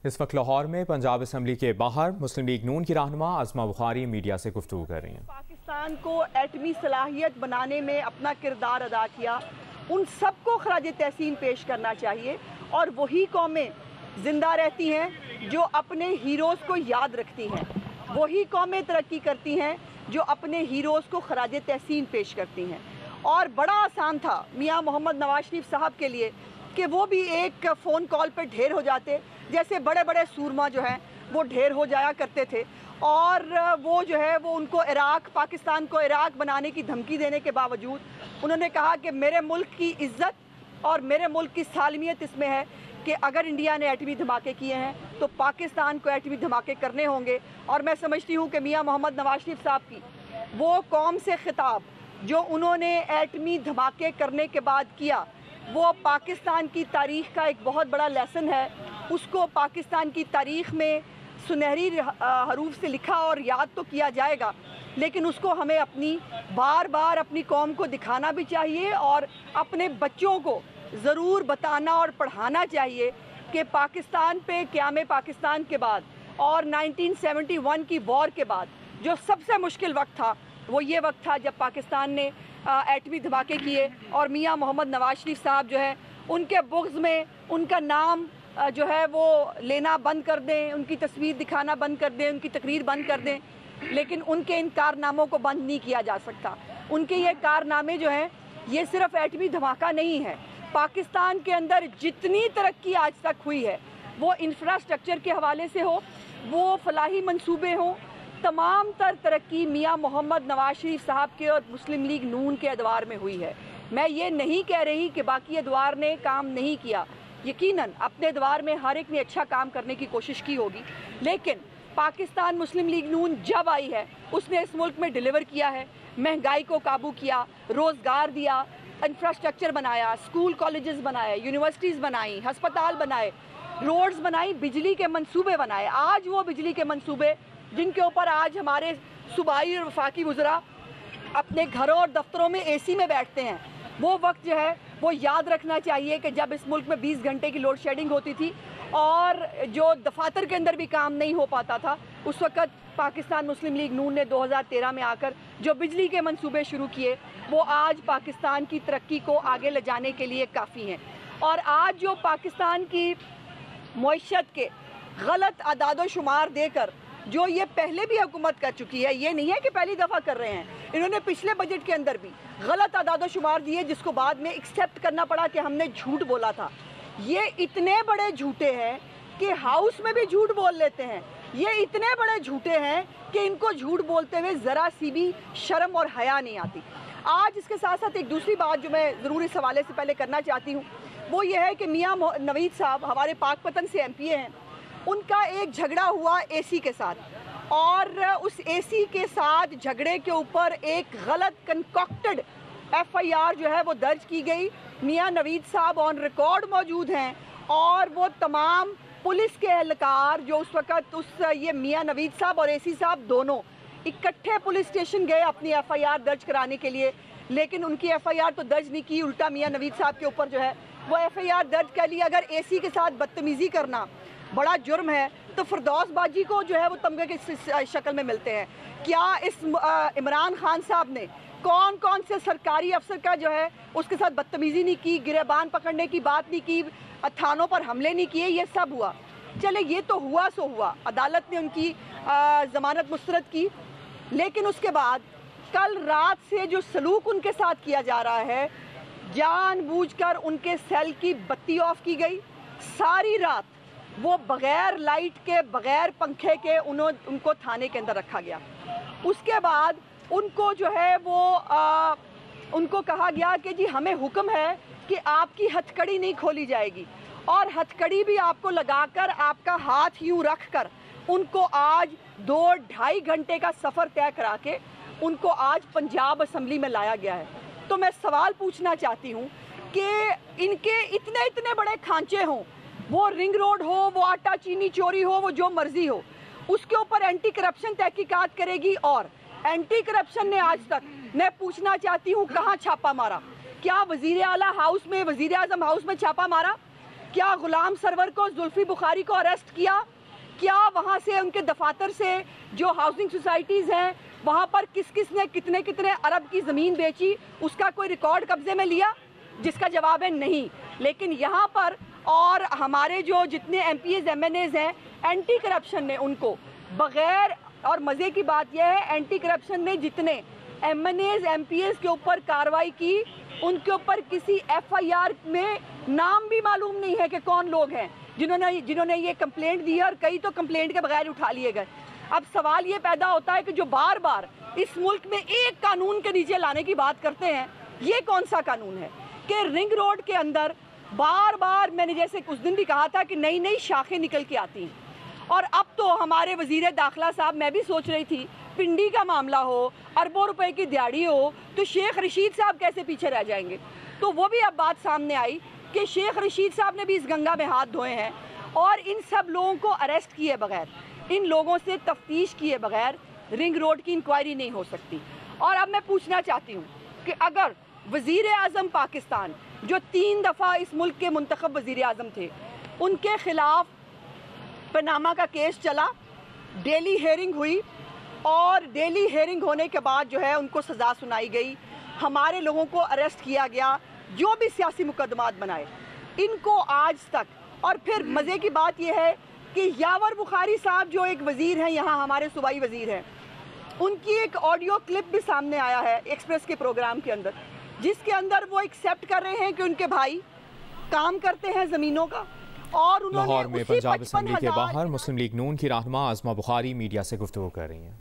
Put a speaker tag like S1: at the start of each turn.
S1: اس وقت لاہور میں پنجاب اسمبلی کے باہر مسلم لیگ نون کی رہنما عظمہ بخاری میڈیا سے گفتگو کر رہی ہیں۔
S2: پاکستان کو ایٹمی صلاحیت بنانے میں اپنا کردار ادا کیا، ان سب کو خراج تحسین پیش کرنا چاہیے، اور وہی قومیں زندہ رہتی ہیں جو اپنے ہیروز کو یاد رکھتی ہیں، وہی قومیں ترقی کرتی ہیں جو اپنے ہیروز کو خراج تحسین پیش کرتی ہیں۔ اور بڑا آسان تھا میاں محمد نواز شریف صاحب کے لیے کہ وہ بھی ایک فون کال پہ ڈھیر ہو جاتے، جیسے بڑے بڑے سورما جو ہیں وہ ڈھیر ہو جایا کرتے تھے، اور وہ جو ہے وہ ان کو پاکستان کو عراق بنانے کی دھمکی دینے کے باوجود انہوں نے کہا کہ میرے ملک کی عزت اور میرے ملک کی سالمیت اس میں ہے کہ اگر انڈیا نے ایٹمی دھماکے کیے ہیں تو پاکستان کو ایٹمی دھماکے کرنے ہوں گے۔ اور میں سمجھتی ہوں کہ میاں محمد نواز شریف صاحب کی وہ قوم سے خطاب جو انہوں نے ایٹمی دھماکے کرنے کے بعد کیا، وہ پاکستان کی تاریخ کا ایک بہت بڑا لیسن ہے۔ اس کو پاکستان کی تاریخ میں سنہری حروف سے لکھا اور یاد تو کیا جائے گا، لیکن اس کو ہمیں بار بار اپنی قوم کو دکھانا بھی چاہیے اور اپنے بچوں کو ضرور بتانا اور پڑھانا چاہیے کہ پاکستان پہ قیام پاکستان کے بعد اور 1971 کی وار کے بعد جو سب سے مشکل وقت تھا وہ یہ وقت تھا جب پاکستان نے ایٹمی دھماکے کیے، اور میاں محمد نواز شریف صاحب جو ہے ان کے بغض میں ان کا نام جو ہے وہ لینا بند کر دیں، ان کی تصویر دکھانا بند کر دیں، ان کی تقریر بند کر دیں، لیکن ان کے ان کارناموں کو بند نہیں کیا جا سکتا۔ ان کے یہ کارنامے جو ہیں یہ صرف ایٹمی دھماکہ نہیں ہے، پاکستان کے اندر جتنی ترقی آج تک ہوئی ہے وہ انفراسٹرکچر کے حوالے سے ہو، وہ فلاحی منصوبے ہوں، تمام تر ترقی میاں محمد نواز شریف صاحب کے اور مسلم لیگ نون کے ادوار میں ہوئی ہے۔ میں یہ نہیں کہہ رہی کہ باقی ادوار نے کام نہیں کیا، یقیناً اپنے ادوار میں ہر ایک نے اچھا کام کرنے کی کوشش کی ہوگی، لیکن پاکستان مسلم لیگ نون جب آئی ہے اس نے اس ملک میں ڈیلیور کیا ہے، مہنگائی کو قابو کیا، روزگار دیا، انفراسٹرکچر بنایا، اسکول کالجز بنائے، یونیورسٹیز بنائیں، ہسپتال بنائے، روڈز بنائی، بجلی کے منصوبے بنائے۔ آج وہ بجلی کے منصوبے جن کے اوپر آج ہمارے صوبائی اور وفاقی وزراء اپنے گھروں اور دفتروں میں اے سی میں بیٹھتے ہیں، وہ وقت جو ہے وہ یاد رکھنا چاہیے کہ جب اس ملک میں 20 گھنٹے کی لوڈ شیڈنگ ہوتی تھی اور جو دفاتر کے اندر بھی کام نہیں ہو پاتا تھا، اس وقت پاکستان مسلم لیگ نون نے 2013 میں آ کر جو بجلی کے منصوبے شروع کیے وہ آج پاکستان کی ترقی کو آگے لے جانے کے لیے کافی ہیں۔ اور آج جو پاکستان کی معیشت کے غلط اعداد و شمار دے کر جو یہ پہلے بھی حکومت کر چکی ہے، یہ نہیں ہے کہ پہلی دفعہ کر رہے ہیں، انہوں نے پچھلے بجٹ کے اندر بھی غلط اعداد و شمار دیے جس کو بعد میں ایکسیپٹ کرنا پڑا کہ ہم نے جھوٹ بولا تھا۔ یہ اتنے بڑے جھوٹے ہیں کہ ہاؤس میں بھی جھوٹ بول لیتے ہیں، یہ اتنے بڑے جھوٹے ہیں کہ ان کو جھوٹ بولتے ہوئے ذرا سی بھی شرم اور حیا نہیں آتی۔ آج اس کے ساتھ ساتھ ایک دوسری بات جو میں ضرور اس حوالے سے پہلے کرنا چاہتی ہوں وہ یہ ہے کہ میاں نوید صاحب ہمارے پاک پتن سے ایم پی ہیں، ان کا ایک جھگڑا ہوا اے سی کے ساتھ، اور اس اے سی کے ساتھ جھگڑے کے اوپر ایک غلط کنکاکٹڈ ایف آئی آر جو ہے وہ درج کی گئی۔ میاں نوید صاحب آن ریکارڈ موجود ہیں، اور وہ تمام پولیس کے اہلکار جو اس وقت یہ میاں نوید صاحب اور اے سی صاحب دونوں اکٹھے پولیس اسٹیشن گئے اپنی ایف آئی آر درج کرانے کے لیے، لیکن ان کی ایف آئی آر تو درج نہیں کی، الٹا میاں نوید صاحب کے اوپر جو ہے وہ ایف آئی آر درج کر لی۔ اگر اے سی کے ساتھ بدتمیزی کرنا بڑا جرم ہے تو فردوس باجی کو جو ہے وہ تمغے کی شکل میں ملتے ہیں۔ کیا اس عمران خان صاحب نے کون سے سرکاری افسر کا جو ہے اس کے ساتھ بدتمیزی نہیں کی، گریبان پکڑنے کی بات نہیں کی، تھانوں پر حملے نہیں کیے؟ یہ سب ہوا، چلے یہ تو ہوا سو ہوا، عدالت نے ان کی ضمانت مسترد کی، لیکن اس کے بعد کل رات سے جو سلوک ان کے ساتھ کیا جا رہا ہے، جان بوجھ کر ان کے سیل کی بتی آف کی گئی، ساری رات وہ بغیر لائٹ کے بغیر پنکھے کے ان کو تھانے کے اندر رکھا گیا۔ اس کے بعد ان کو جو ہے وہ ان کو کہا گیا کہ جی ہمیں حکم ہے کہ آپ کی ہتھ کڑی نہیں کھولی جائے گی، اور ہتھ کڑی بھی آپ کو لگا کر آپ کا ہاتھ یوں رکھ کر ان کو آج 2-2.5 گھنٹے کا سفر طے کرا کے ان کو آج پنجاب اسمبلی میں لایا گیا ہے۔ تو میں سوال پوچھنا چاہتی ہوں کہ ان کے اتنے بڑے کھانچے ہوں، وہ رنگ روڈ ہو، وہ آٹا چینی چوری ہو، وہ جو مرضی ہو، اس کے اوپر اینٹی کرپشن تحقیقات کرے گی، اور اینٹی کرپشن نے آج تک، میں پوچھنا چاہتی ہوں، کہاں چھاپا مارا؟ کیا وزیر اعلیٰ ہاؤس میں، وزیر اعظم ہاؤس میں چھاپا مارا؟ کیا غلام سرور کو، زلفی بخاری کو اریسٹ کیا؟ کیا وہاں سے ان کے دفاتر سے جو ہاؤسنگ سوسائٹیز ہیں وہاں پر کس کس نے کتنے کتنے ارب کی زمین بیچی، اس کا کوئی ریکارڈ قبضے میں لیا؟ جس کا جواب ہے نہیں۔ لیکن یہاں پر اور ہمارے جو جتنے MPAs MNAs ہیں، اینٹی کرپشن نے ان کو بغیر، اور مزے کی بات یہ ہے اینٹی کرپشن نے جتنے MNAs MPAs کے اوپر کارروائی کی، ان کے اوپر کسی ایف آئی آر میں نام بھی معلوم نہیں ہے کہ کون لوگ ہیں جنہوں نے یہ کمپلینٹ دی ہے، اور کئی تو کمپلینٹ کے بغیر اٹھا لیے گئے۔ اب سوال یہ پیدا ہوتا ہے کہ جو بار بار اس ملک میں ایک قانون کے نیچے لانے کی بات کرتے ہیں، یہ کون سا قانون ہے کہ رنگ روڈ کے اندر بار بار، میں نے جیسے اس دن بھی کہا تھا کہ نئی نئی شاخیں نکل کے آتی ہیں، اور اب تو ہمارے وزیر داخلہ صاحب، میں بھی سوچ رہی تھی پنڈی کا معاملہ ہو، اربوں روپے کی دیہڑی ہو، تو شیخ رشید صاحب کیسے پیچھے رہ جائیں گے؟ تو وہ بھی اب بات سامنے آئی کہ شیخ رشید صاحب نے بھی اس گنگا میں ہاتھ دھوئے ہیں، اور ان سب لوگوں کو اریسٹ کیے بغیر، ان لوگوں سے تفتیش کیے بغیر رنگ روڈ کی انکوائری نہیں ہو سکتی۔ اور اب میں پوچھنا چاہتی ہوں کہ اگر وزیر اعظم پاکستان، جو 3 دفعہ اس ملک کے منتخب وزیر اعظم تھے، ان کے خلاف پاناما کا کیس چلا، ڈیلی ہیئرنگ ہوئی، اور ڈیلی ہیئرنگ ہونے کے بعد جو ہے ان کو سزا سنائی گئی، ہمارے لوگوں کو اریسٹ کیا گیا، جو بھی سیاسی مقدمات بنائے ان کو آج تک۔ اور پھر مزے کی بات یہ ہے کہ یاور بخاری صاحب جو ایک وزیر ہیں، یہاں ہمارے صوبائی وزیر ہیں، ان کی ایک آڈیو کلپ بھی سامنے آیا ہے ایکسپریس کے پروگرام کے اندر، جس کے اندر وہ ایکسیپٹ کر رہے ہیں کہ ان کے بھائی کام کرتے ہیں زمینوں کا، اور انہوں نے
S1: لاہور میں پنجاب اسمبلی کے باہر مسلم لیگ نون کی رہنما عظمہ بخاری میڈیا سے گفتگو کر رہی ہیں۔